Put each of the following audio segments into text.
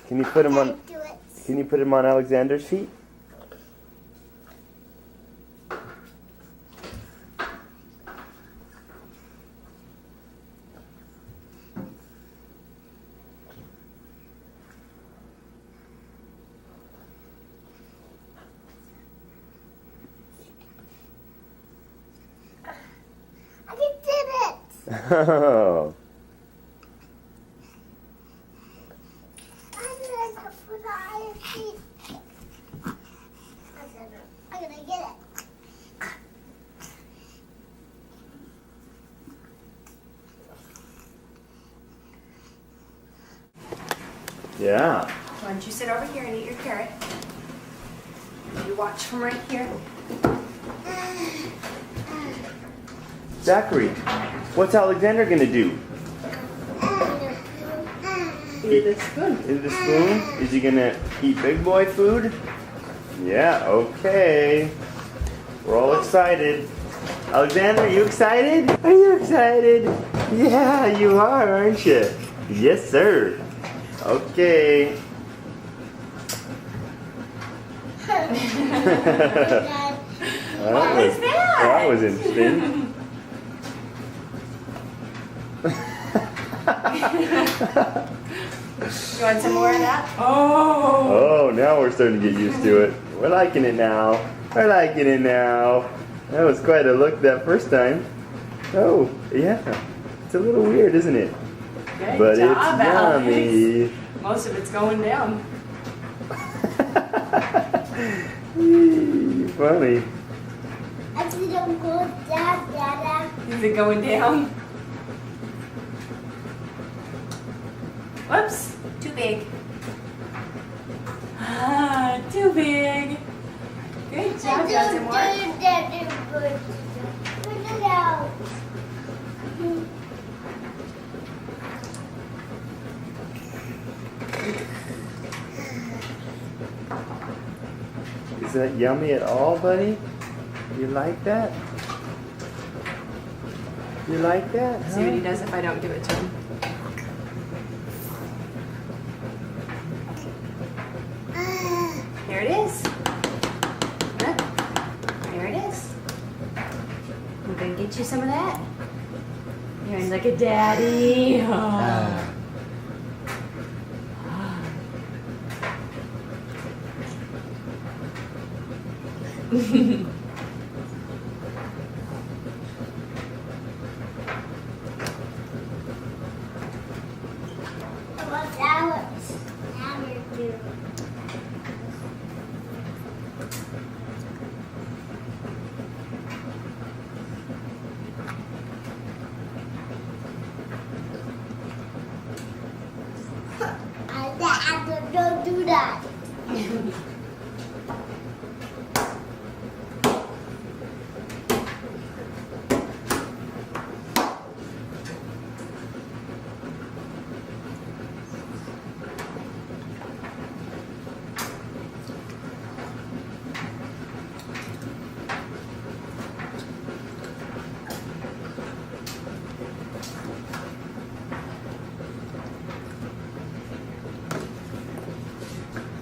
Can you put him on? Do it. Can you put him on Alexander's feet? I just did it. Oh. I'm gonna put it on his feet. I'm gonna get it. Yeah. Why don't you sit over here and eat your carrot? You watch from right here. Zachary, what's Alexander gonna do? Eat the spoon. Is the spoon? Is he gonna eat big boy food? Yeah, okay. We're all excited. Alexander, are you excited? Are you excited? Yeah, you are, aren't you? Yes, sir. Okay. What was that? That was interesting. You want some more of that? Oh! Oh, now we're starting to get used to it. We're liking it now. We're liking it now. That was quite a look that first time. Oh, yeah. It's a little weird, isn't it? Good But job, it's Alex. yummy. Most of it's going down. Funny. Actually, don't go down, Dada. Is it going down? Whoops, too big. Ah, too big. Good job, got some more. Put it out. Is that yummy at all, buddy? You like that? You like that? See what he Huh? does if I don't give it to him. Here it is. Look. There it is. I'm gonna get you some of that. You're like a daddy. Oh. What's Alex? Now you're doing. Don't do that.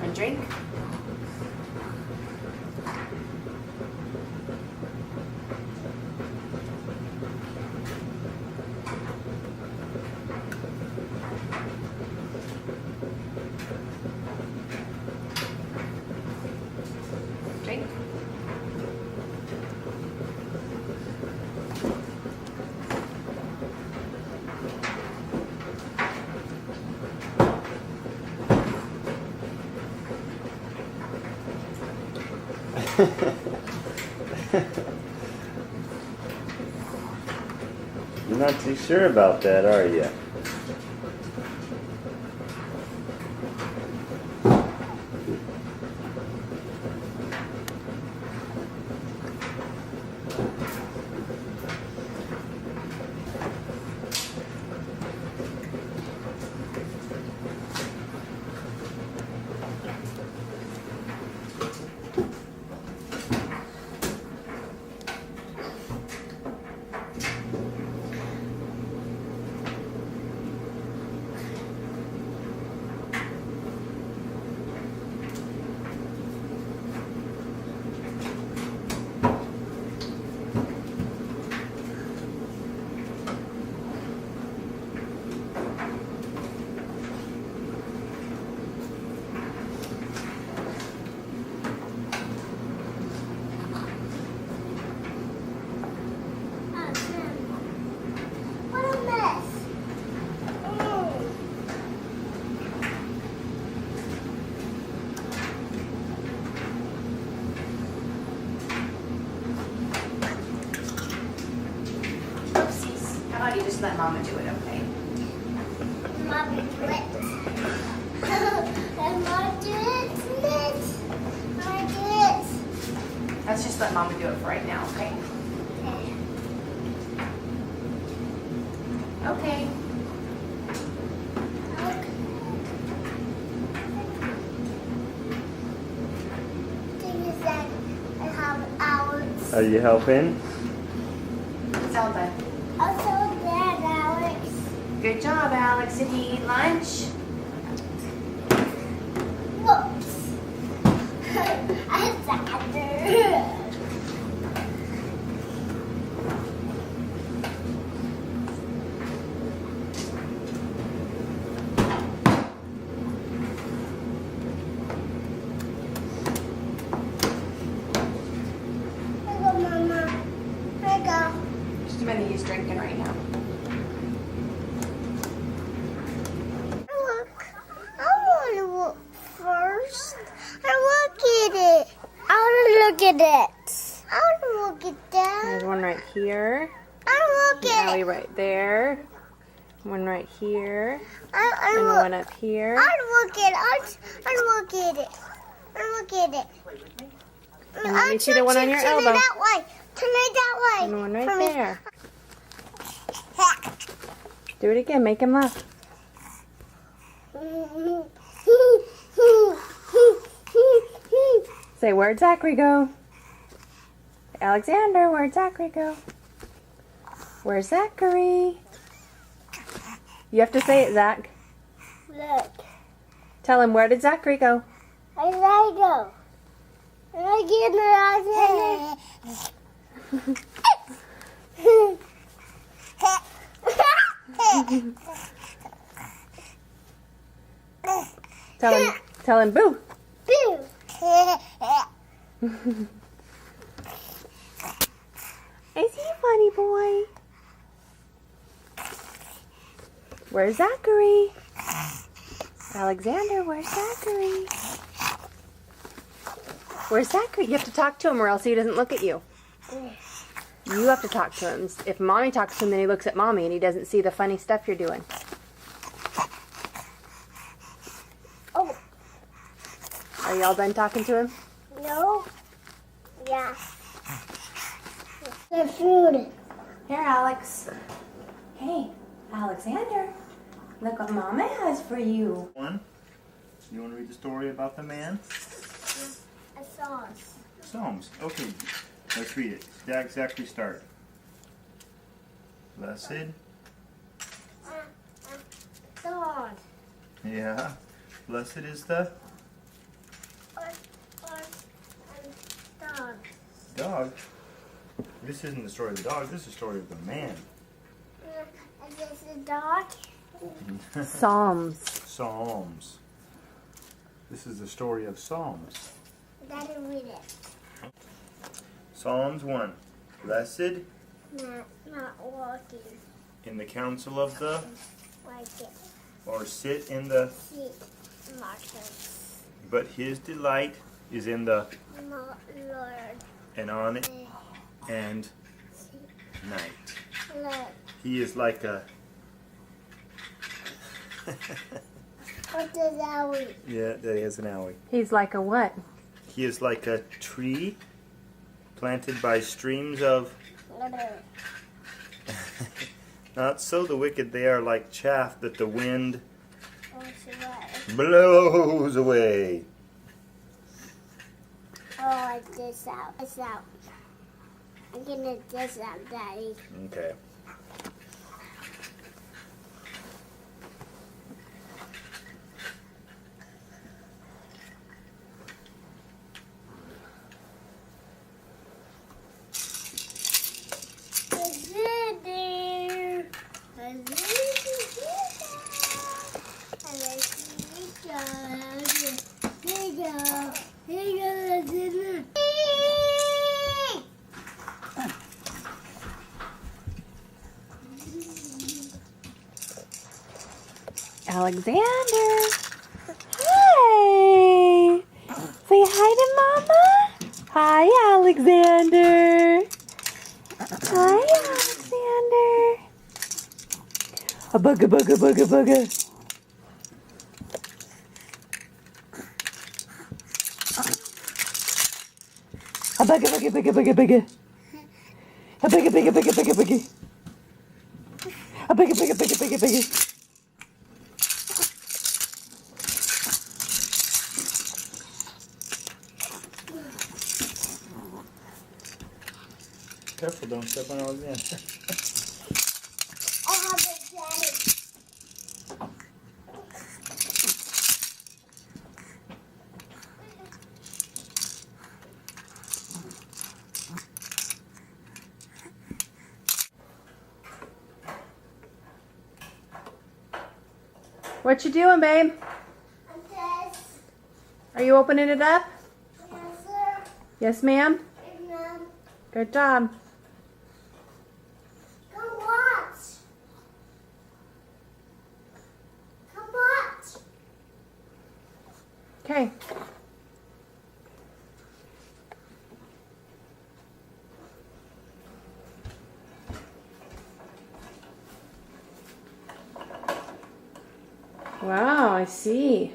A drink? Drink? You're not too sure about that, are you? Just let Mama do it, okay? Mommy do it. And Mom do it. Mom do it. Let's just let Mama do it for right now, okay? Okay. Are you helping? It's all done. Also, Dad, Alex. Good job, Alex. Did he eat lunch? Whoops. I'm sad. Just a minute, he's drinking right now. Look, I want to look first. I look at it. I want to look at it. I want to look at that. There's one right here. I want to look at Allie it. right there. One right here. I And look. one up here. I look at it. I look at it. I look at it. And let me see the one on your Turn elbow. it that way. Turn it that way. And one right For me. there. Do it again. Make him laugh. Say, where'd Zachary go? Alexander, where'd Zachary go? Where's Zachary? You have to say it, Zach. Look. Tell him, where did Zachary go? I like go. I get Tell him, boo. Boo. Is he a funny boy? Where's Zachary? Alexander, where's Zachary? Where's Zachary? You have to talk to him or else he doesn't look at you. You have to talk to him. If Mommy talks to him, then he looks at Mommy and he doesn't see the funny stuff you're doing. Oh, Are you all done talking to him? no. Yeah. The food. Here, Alex. Hey, Alexander. Look what Mama has for you. One. You want to read the story about the man? A sauce. Psalms. Okay, let's read it. Zachary, start. Blessed. Dog. Yeah. Blessed is the Dog. dog. This isn't the story of the dog. This is the story of the man. Is this a dog? Psalms. Psalms. This is the story of Psalms. Daddy, read it. Psalms 1. Blessed Not walking. in the council of the, Like it. or sit in the, Seat. Marcus. but his delight is in the, Lord. and on it, and night. Look. He is like a, What does that mean? yeah, that is an owie. He's like a what? He is like a tree planted by streams of, not so the wicked, they are like chaff that the wind blows away. Oh, I this out. This out. I'm gonna this out, Daddy. Okay. Alexander. Hi. Say hi to Mama. Hi, Alexander. Hi, Alexander. A bugger, bugger, bugger, bugger. A bugger, bugger, bugger, bugger, bugger. A bugger, bugger, bugger, bugger, bugger. A bugger, bugger, bugger, bugger, bugger. Careful, don't step on Alexander. Oh, but Daddy. What you doing, babe? Yes, Are you opening it up? sir. Yes, ma'am. Yes, ma'am. Good job. Come watch. Come watch. Okay. Wow, I see.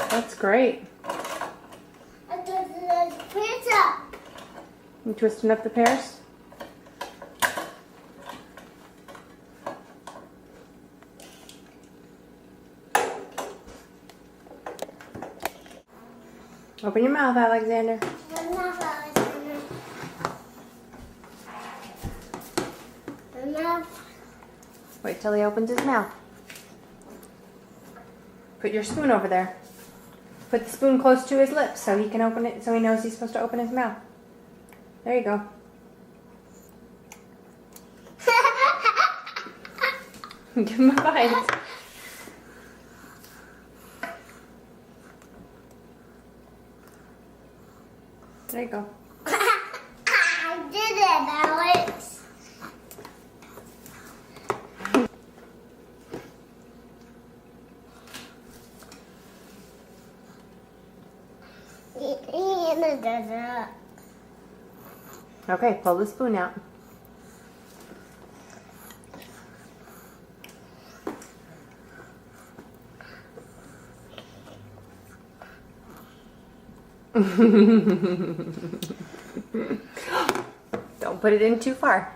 That's great. I took the pizza. You twisting up the pears? Open your mouth, Alexander. Enough, Alexander. Enough. Wait till he opens his mouth. Put your spoon over there. Put the spoon close to his lips so he can open it, so he knows he's supposed to open his mouth. There you go. Give him a bite. There you go. I did it, Alex. Okay, pull the spoon out. Don't put it in too far.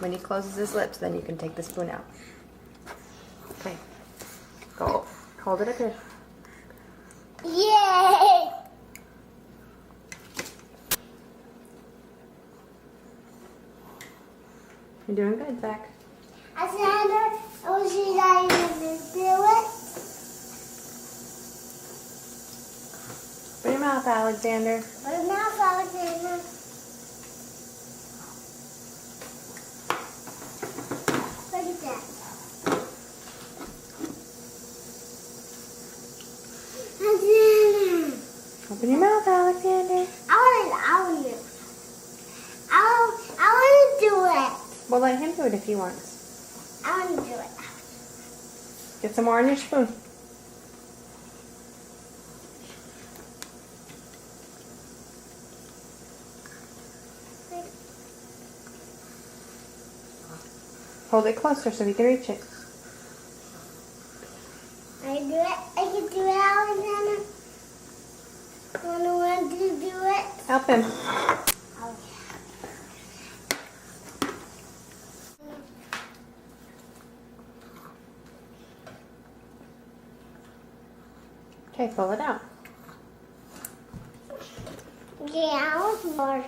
When he closes his lips, then you can take the spoon out. Okay. Go. Hold it up here. Yay! You're doing good, Zach. Alexander, was you not even do it? Open your mouth, Alexander. But now, Alexander. Look at that. Alexander. Open your mouth, Alexander. I want to do it. Well, let him do it if he wants. I want to do it. Get some more on your spoon. Hold it closer so he can reach it. I do it. I can do it, Alexander. Want to do it? Help him. Okay, pull it out. Yeah, I want more.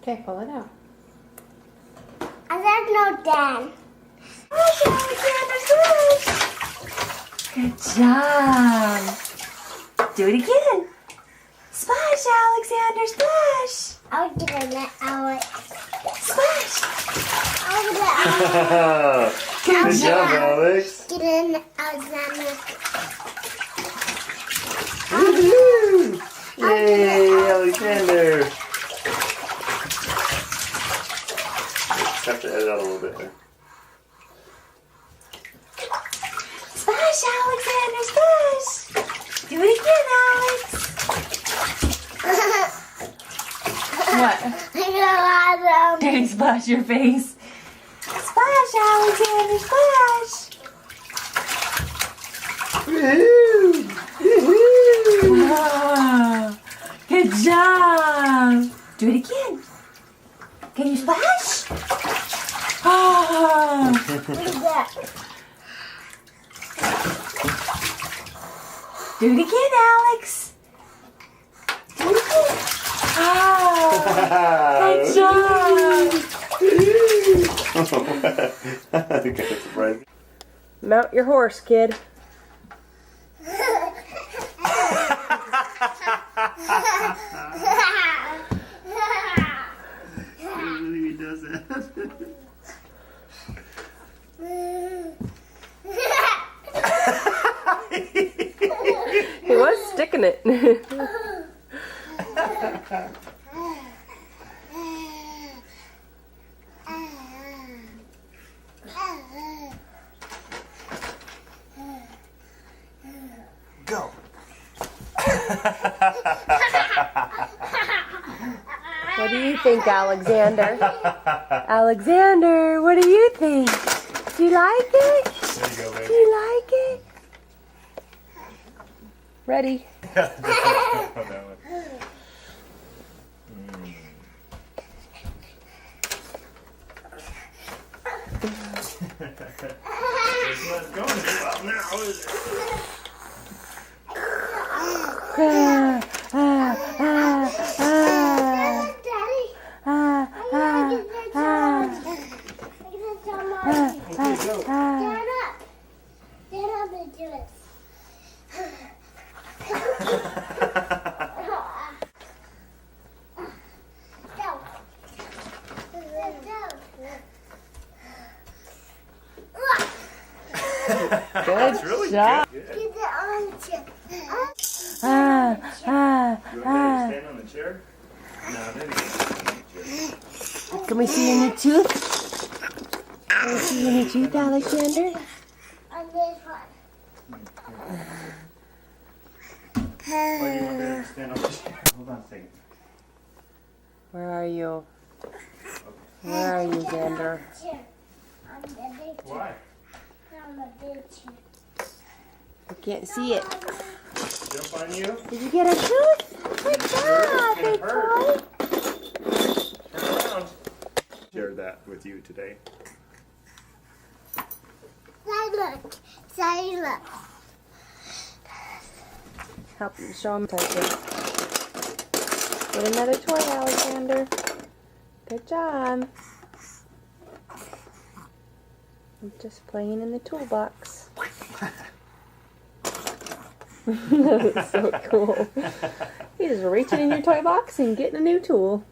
Okay, pull it out. I said no, Dad. Good job. Do it again. Splash, Alexander, splash. I'll get in it, Alex. Splash. I'll get it. Good job, Alex. Get in, Alexander. Woohoo! Yay, Alexander. Have to edit out a little bit there. Do it again, Alex. What? Daddy, splash your face. Splash, Alexander, splash. Wow. Good job. Do it again. Can you splash? Oh. Do it again, Alex. Do it again. Oh. Good job. Kind of surprising. Mount your horse, kid. He does that. He was sticking it. Go. What do you think, Alexander? Alexander, what do you think? Do you like it? There you go, Do baby. you like it? Ready? That one. It's not going too well now, is it? Good Really job. good. Get the armchair. You want me to stand on the chair? No, then you can. Can we see your new tooth? Can we see your new tooth, Alexander? On this one. Why do you want me to stand on the chair? Hold on a second. Where are you? Where are you, Xander? Chair. On the big chair. Why? On the big chair. I can't see it. Jump on you? Did you get a tooth? Good job, It's gonna big hurt. boy. Turn around. Share that with you today. Say look. Help show him touching. Get another toy, Alexander. Good job. I'm just playing in the toolbox. That's so cool. You're just reaching in your toy box and getting a new tool.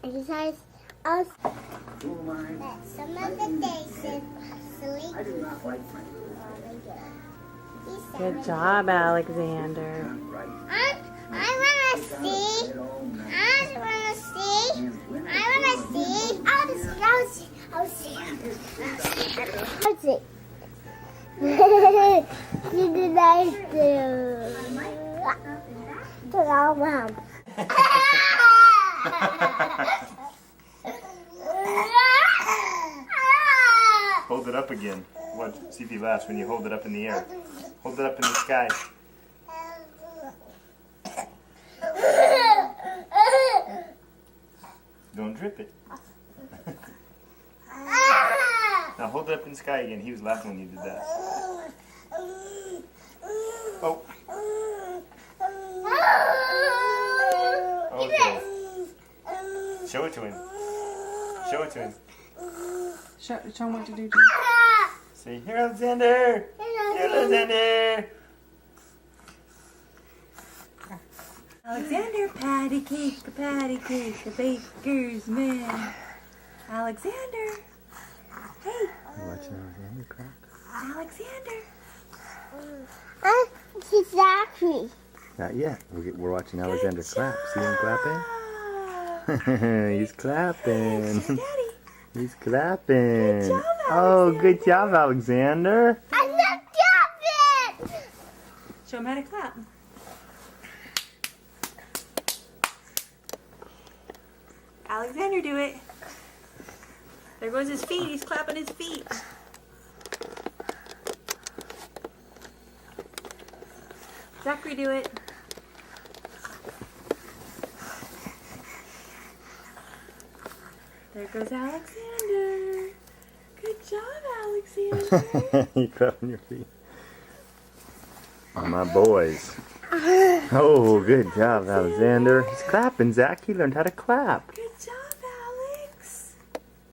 Besides us, some of the days in sleep. Good job, Alexander. I wanna see. I wanna see. I wanna see. I'll see. I'll see. I'll see. You did nice too. Turn on, Mom. Hold it up again. Watch. See if he laughs when you hold it up in the air. Hold it up in the sky. Don't drip it. Now hold it up in the sky again. He was laughing when you did that. Oh. Okay. Show it to him. Show it to him. Show him what to do. Say, here, Alexander. Here, Alexander. Alexander, patty cake, a baker's man. Alexander. Hey, Watching Alexander crack. Alexander. Exactly. Not yet. We're watching Alexander clap. See him clapping? Ah, He's clapping. Daddy. He's clapping. Good job, Oh, good job, Alexander. I love it. Show him how to clap. Alexander, do it. There goes his feet. He's clapping his feet. Zachary, do it. There goes Alexander. Good job, Alexander. You clapping your feet. Oh, my boys. Oh, good job, Alexander. He's clapping, Zach. He learned how to clap.